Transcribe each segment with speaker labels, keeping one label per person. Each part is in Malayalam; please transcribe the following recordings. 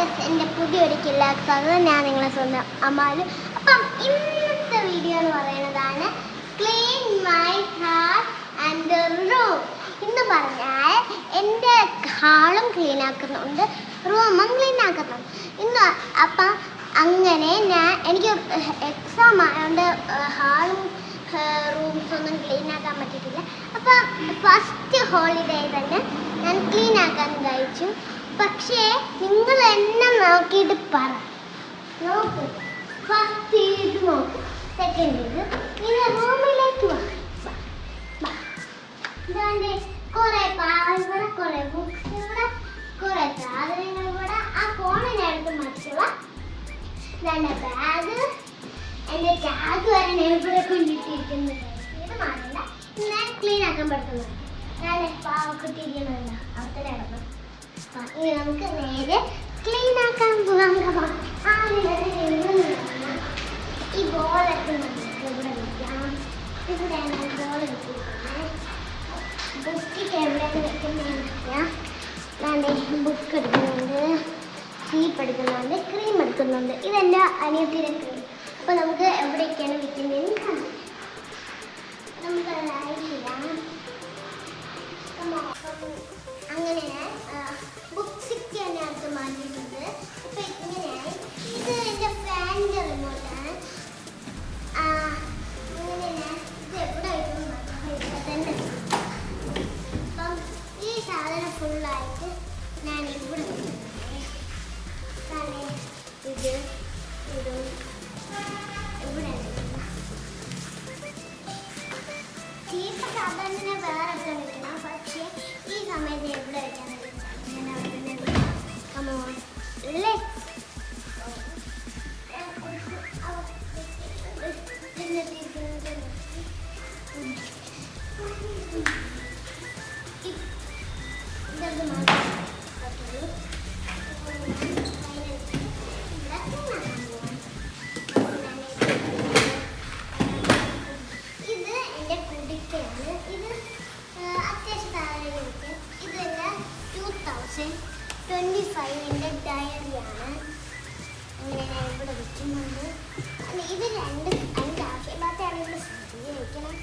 Speaker 1: ഗൈസ്, എൻ്റെ പുതിയൊരു കില്ലാക്സാണ്. ഞാൻ നിങ്ങളെ സ്വന്തം അമാല്. അപ്പം ഇന്നത്തെ വീഡിയോ എന്ന് പറയുന്നതാണ് clean my heart and room. ഇന്ന് പറഞ്ഞാൽ എൻ്റെ ഹാളും ക്ലീൻ ആക്കുന്നുണ്ട്, റൂമും ക്ലീൻ ആക്കുന്നുണ്ട് ഇന്ന്. അപ്പം അങ്ങനെ എനിക്ക് എക്സാം ആയതുകൊണ്ട് ഹാളും റൂംസ് ഒന്നും ക്ലീൻ ആക്കാൻ പറ്റിയിട്ടില്ല. അപ്പം ഫസ്റ്റ് ഹോളിഡേ തന്നെ ഞാൻ ക്ലീൻ ആക്കാൻ കഴിച്ചു. പക്ഷേ നിങ്ങൾ എന്നെ നോക്കിയിട്ട് പറ, നോക്ക്. ഫസ്റ്റ് ഇത് നോക്ക്, സെക്കൻഡ് ഇത് റൂമിലേക്ക് വാ. ഇതാണ്ട് കുറേ ഇവിടെ കുറേ ബുക്സ്, ഇവിടെ കുറേ സാധനങ്ങൾ, ഇവിടെ ആ ഫോണിനടുത്ത് മറ്റുള്ള ഇതാണ്ട് ബാഗ്, എൻ്റെ ടാഗ് വരെ ഞാൻ ഇവിടെ കൊണ്ടിട്ടിരിക്കുന്നത്. ഇത് മാറില്ല, ഞാൻ ക്ലീൻ ആക്കാൻ പറ്റുന്നത്. ഞാൻ പാവക്കുട്ടിരിക്കുന്നുണ്ട് അവിടുത്തെ കിടന്നു. ഇനി നമുക്ക് നേരെ ക്ലീൻ ആക്കാൻ പോകാം. ഈ ബോളൊക്കെ നമുക്ക് ഇവിടെ വയ്ക്കാം. ഇവിടെയാണ് ബോൾ വെച്ചിരിക്കുന്നത്. ബുക്കിക്ക് എവിടെയാണ് വെക്കുന്നതെന്ന് വെച്ചാൽ ബുക്ക് എടുക്കുന്നുണ്ട്, ചീപ്പ് എടുക്കുന്നുണ്ട്, ക്രീം എടുക്കുന്നുണ്ട്. ഇതെൻ്റെ അനിയത്തിൻ്റെ ക്രീം. അപ്പോൾ നമുക്ക് എവിടെയൊക്കെയാണ് വെക്കുന്നതെന്ന് കാണാം. നമുക്ക് അയച്ചിടാം. അങ്ങനെ ബുക്സിക്ക് തന്നെ അടുത്ത് മാറ്റിയിട്ടുണ്ട്. ഇപ്പം ഇങ്ങനെയായി. ഇത് എൻ്റെ ഫാനിൻ്റെ റിമോട്ടാണ്. അങ്ങനെ ഇത് എവിടെ തന്നെ. അപ്പം ഈ സാധനം ഫുള്ളായിട്ട് ഞാൻ ഇവിടെ ഇത് ഇതും ഇവിടെ ചീപ്പ് സാധാരണ വേറെ ഒക്കെ വെക്കണം. പക്ഷേ ഈ സമയത്ത് എവിടെ വെക്കാൻ ഞാൻ അവിടെ തന്നെ കമോൺ ലെറ്റ്സ് ൻ്റെ ഡയറിയാണ്. അങ്ങനെ ഞാൻ ഇവിടെ വെക്കുന്നുണ്ട്. ഇത് അതിൻ്റെ ആവശ്യമില്ലാത്തയാണെങ്കിൽ ഇവിടെ വയ്ക്കണം.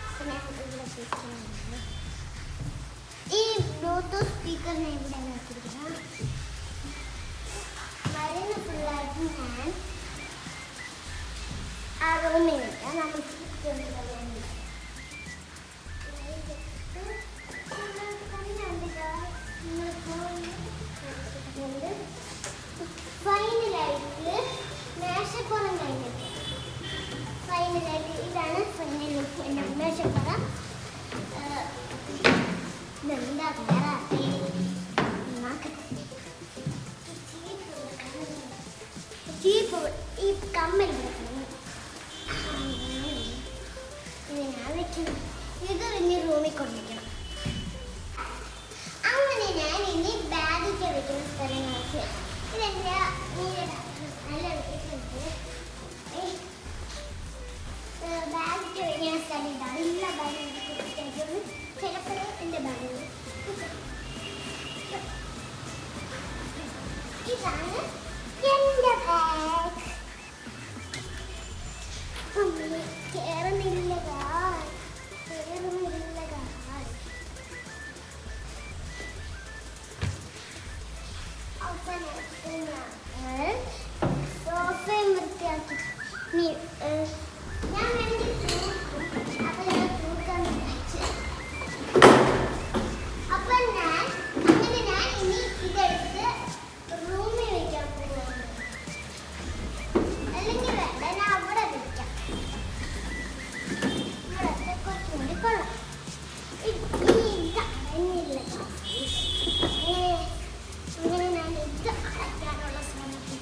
Speaker 1: അപ്പം ഞാൻ ഇവിടെ വെക്കുന്നുണ്ട്. ഈ ബ്ലൂടൂത്ത് സ്പീക്കറിനെ ഇവിടെ വെച്ചിരിക്കണം. മരുന്ന് ഫുള്ളായിട്ട് ഞാൻ ആ റൂമിൽ വയ്ക്കാം. നമ്മൾ ഫൈനലായിട്ട് മേശപ്പുറം കഴിഞ്ഞിട്ട് ഫൈനലായിട്ട് ഇതാണ് ഫൈനൽ ലുക്ക് എൻ്റെ മേശപ്പുറം. ഇതെന്താ വേറെ ചീപ്പ് ഈ കമ്മൽ ഇത് ഞാൻ വെക്കണം. ഇത് ഇനി റൂമിൽ കൊണ്ടുവയ്ക്കണം. അങ്ങനെ ഞാൻ ഇനി ബാഗൊക്കെ വെക്കുന്ന സ്ഥലങ്ങൾക്ക് ഇതെൻ്റെ നല്ല വെച്ചിട്ടുണ്ട്. ബാഗൊക്കെ വയ്ക്കുന്ന സ്ഥലം ഇതാണ്. എല്ലാ ബാഗും ചിലപ്പോൾ എൻ്റെ ബാഗ് ഇതാണ് എൻ്റെ ബാഗ്. കയറുന്നില്ല സോഫയും വൃത്തിയാക്കി. ഞാൻ വേണമെങ്കിൽ അപ്പം ഞാൻ തൂക്കാൻ വെച്ച് അപ്പം ഞാൻ ഇനി ഇതെടുത്ത് റൂമിൽ വയ്ക്കാൻ പോകുന്നു. അല്ലെങ്കിൽ വേണ്ട, ഞാൻ അവിടെ വയ്ക്കാം. ഇവിടെ കുറച്ചും കൂടി കൊള്ളാം. അങ്ങനെ ഞാൻ ഇത് അടയ്ക്കാനുള്ള ശ്രമിക്കും.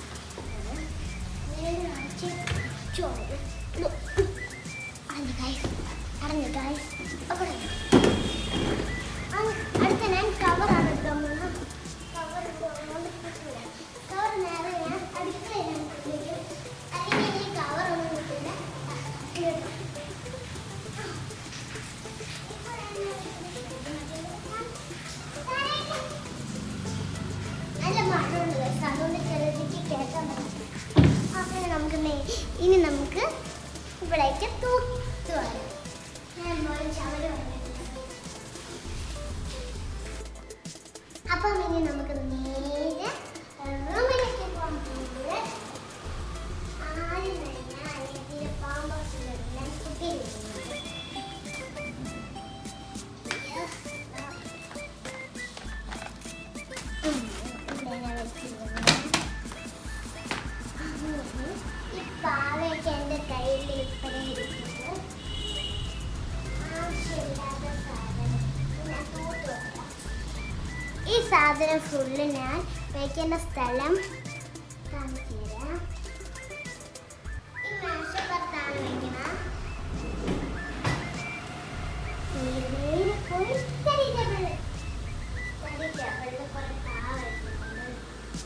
Speaker 1: ചോറ് പാത്രം നമുക്ക് ഇനി നമുക്ക് ഇവിടേക്ക് തൂത്ത് വരാം. ഞാൻ ചവര് വന്നിട്ടുണ്ട്. അപ്പം ഇനി നമുക്ക് നേരെ റൂമിലേക്ക് പോകാൻ പോകുന്നത് ആദ്യം തന്നെ അനിയത്തിൻ്റെ പാമ്പേഴ്സിലെല്ലാം കുട്ടിയിട്ടുണ്ട്. ഈ പാവയൊക്കെ എൻ്റെ കയ്യിൽ ഇപ്പഴേ ഇരിക്കുന്നത് ആവശ്യമില്ലാത്ത സാധനം. ഈ സാധനം ഫുള്ള് ഞാൻ വയ്ക്കേണ്ട സ്ഥലം കാണിച്ചു തരാം. ഈ മേശപ്പുറത്താണ് വയ്ക്കണം.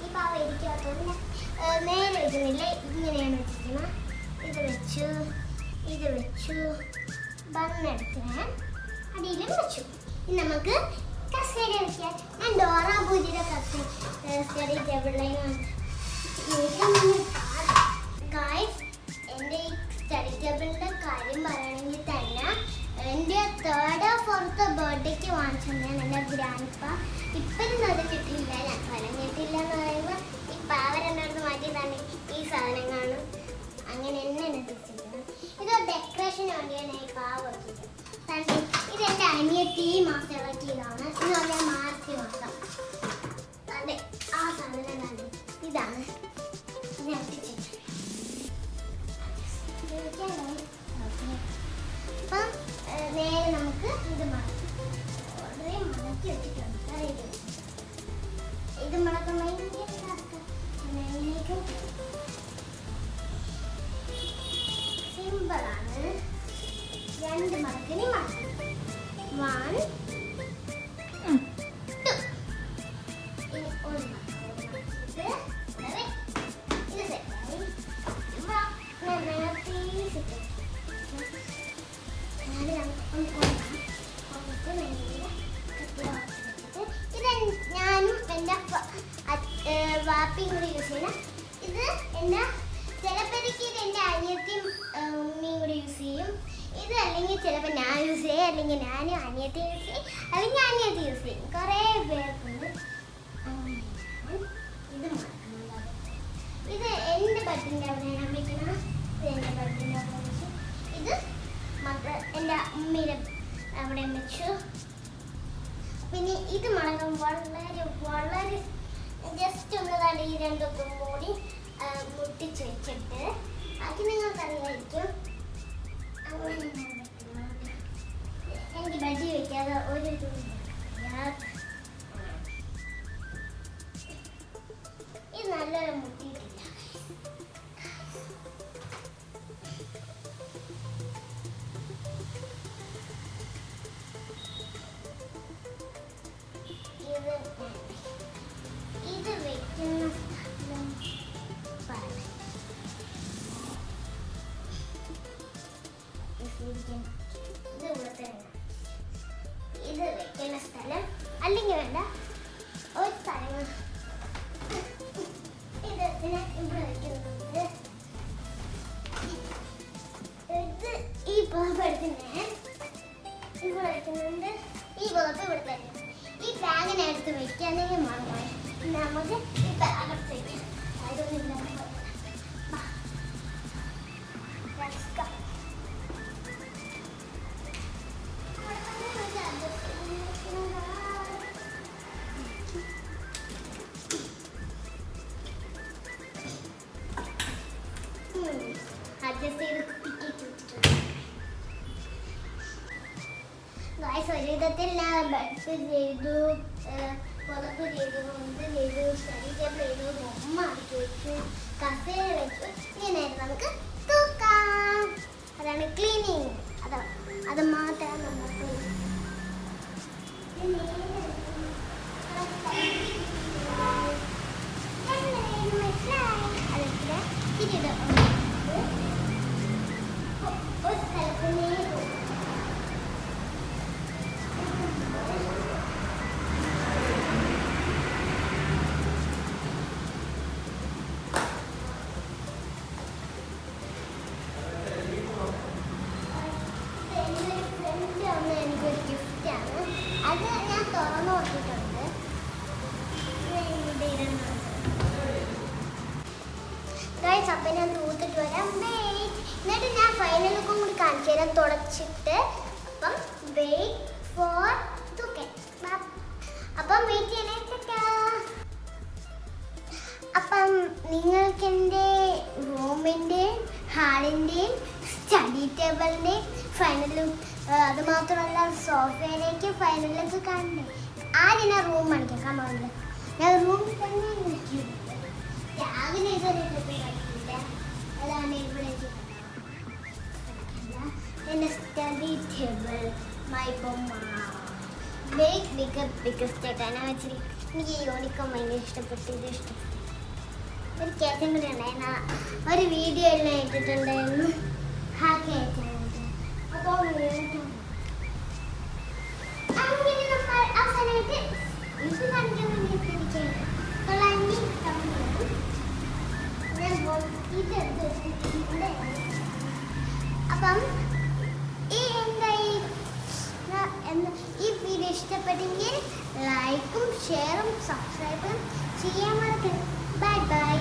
Speaker 1: ഈ പാവ ഇരിക്കാത്തതുകൊണ്ട് നേരെ വെക്കുന്നില്ല, ഇങ്ങനെയാണ് വെച്ചിരിക്കുന്നത്. ഇത് വെച്ചു ബണ്ണെടുത്ത് ഞാൻ അടിയിലും വെച്ചു. ഇനി നമുക്ക് കസേര വെക്കാം. ഞാൻ ഡോറ ബുജിയുടെ സ്റ്റഡി ടേബിളിലാണ്. ഗായ്സ്, എൻ്റെ ഈ സ്റ്റഡി ടേബിളിൻ്റെ കാര്യം പറയുകയാണെങ്കിൽ തന്നെ എൻ്റെ 3rd or 4th ബർത്ത്ഡേക്ക് വാങ്ങിച്ചിട്ടുണ്ടായിരുന്നു എൻ്റെ ഗ്രാൻഡ്പ. ഇപ്പോഴും അത് കിട്ടിയില്ല. ഞാൻ പറഞ്ഞിട്ടില്ല എന്ന് പറയുമ്പോൾ ഈ പാവ രണ്ടാമത് മാറ്റിയതാണ് ഈ സാധനം കാണും. അങ്ങനെ എന്നെയാണ് തിരിച്ചിരിക്കുന്നത്. ഇത് ഡെക്കറേഷന് വേണ്ടിയാണ് ഈ പാവ വെച്ചത്. ഇതെൻ്റെ അനിയത്തി ഈ മാസം ഇറക്കിയതാണ്. എന്ന് പറഞ്ഞാൽ മാർച്ച് മാസം. അതെ, ആ സാധനം തന്നെ ഇതാണ്. അപ്പം നേരെ നമുക്ക് ഇത് ഓൾറെഡി മടക്കി വെച്ചിട്ടുണ്ട്. ഇത് മടക്കാൻ ഭയങ്കര സിമ്പിളാണ്. 2 മടക്കിന് മടക്കി 1 2. ഇനി 1 ഞാനും എൻ്റെ വാപ്പിയും കൂടി യൂസ് ചെയ്യണം. ഇത് എൻ്റെ ചിലപ്പോഴേക്ക് ഇത് എൻ്റെ അനിയത്തിയും ഉമ്മയും കൂടി യൂസ് ചെയ്യും. ഇത് അല്ലെങ്കിൽ ചിലപ്പോൾ ഞാൻ യൂസ് ചെയ്യും, അല്ലെങ്കിൽ ഞാനും അനിയത്തി യൂസ് ചെയ്യും, അല്ലെങ്കിൽ അനിയത്തി യൂസ് ചെയ്യും. കുറേ പേർക്കുണ്ട്. ഇത് മറക്കുന്നുണ്ട്. ഇത് എൻ്റെ ബട്ടിൻ്റെ അവിടെയാണ് വയ്ക്കണം. ഇത് എൻ്റെ ബട്ടിൻ്റെ അവിടെ വെച്ചു. ഇത് എൻ്റെ ഉമ്മയുടെ അവിടെ വെച്ചു. പിന്നെ ഇത് മടങ്ങും വളരെ ജസ്റ്റ് ഒന്നതാണ് ഈ 2 കൂടി മുട്ടിച്ച് വെച്ചിട്ട് അത് നിങ്ങൾക്കറിയായിരിക്കും. അങ്ങനെ എനിക്ക് ബഡി വയ്ക്കാതെ ഒരു ഇത് നല്ലൊരു മുട്ടിയിട്ടില്ല. ഇത് വെക്കുന്ന ഇത് വെക്കുന്ന സ്ഥലം അല്ലെങ്കിൽ വേണ്ട ഒരു സ്ഥലം ഇത് ഇവിടെ വെക്കുന്നുണ്ട്. ഇത് ഈ പുറപ്പെടുത്ത് ഞാൻ ഇവിടെ വെക്കുന്നുണ്ട്. ഈ പുറത്ത് ഇവിടെ തന്നെ. ഈ ബാഗിനെ എടുത്ത് വെക്കാനെങ്കിൽ മറന്നുപോയി. നമുക്ക് ഈ ബാഗത്ത് വയ്ക്കാം. അതൊന്നുമില്ല. അഡ്ജസ്റ്റ് ചെയ്ത് ഗായ്സ്, ഒരു വിധത്തിൽ ഞാൻ ബെഡ് ചെയ്തു, പുറത്ത് ചെയ്തു, ഇത് ചെയ്തു, സ്റ്റഡി ടേബിൾ ചെയ്തു, ബൊമ്മ ആക്കി വെച്ചു, കസേര വെച്ചു. ഇങ്ങനെയായിരുന്നു നമുക്ക് തൂക്കാം. അതാണ് ക്ലീനിങ്. അത് മാത്രമാണ് നമുക്ക് ഒരു സ്ഥലത്ത് ഗൈസ് അപ്പം ഞാൻ തൂത്തിട്ട് വരാം. എന്നിട്ട് ഞാൻ ഫൈനൽ ലുക്കും കൂടി കാണിച്ചു തരാം തുടച്ചിട്ട്. അപ്പം വെയിറ്റ് ഫോർ തൂക്കൻ. അപ്പം വെയിറ്റ് ചെയ്യാനായിട്ടാ. അപ്പം നിങ്ങൾക്ക് എൻ്റെ റൂമിൻ്റെയും ഹാളിൻ്റെയും സ്റ്റഡി ടേബിളിൻ്റെയും ഫൈനൽ ലുക്ക്, അത് മാത്രമല്ല സോഫയിലേക്ക് ഫൈനൽ ലുക്ക് കാണണ്ടേ. ആദ്യം ഞാൻ റൂം കാണിക്കാം. കമാണ്ട് ഞാൻ റൂമിൽ തന്നെ രാവിലെ കളിക്കില്ല. അതാണ് ഇവിടെ എൻ്റെ study table, my Bommai biggest ആയിട്ടാണ് വെച്ചിരിക്കുന്നത്. എനിക്ക് ഈ യൂണിക്കോൺ ഭയങ്കര ഇഷ്ടപ്പെട്ടു. ഇത് ഇഷ്ടപ്പെട്ടു. ഒരു കേസും കൂടി ഉണ്ടായിരുന്നു, ഒരു വീഡിയോ എല്ലാം ഇട്ടിട്ടുണ്ടായിരുന്നു. ഹാക്കി ആയിട്ടാണ്. അപ്പോൾ അങ്ങനെ നമ്മൾ അവസാനമായിട്ട് ഇത് കാണിക്കാൻ വേണ്ടിയിട്ട് അപ്പം ഈ വീഡിയോ ഇഷ്ടപ്പെട്ടെങ്കിൽ ലൈക്കും ഷെയറും സബ്സ്ക്രൈബും ചെയ്യാൻ മറക്കരുത്. Bye bye.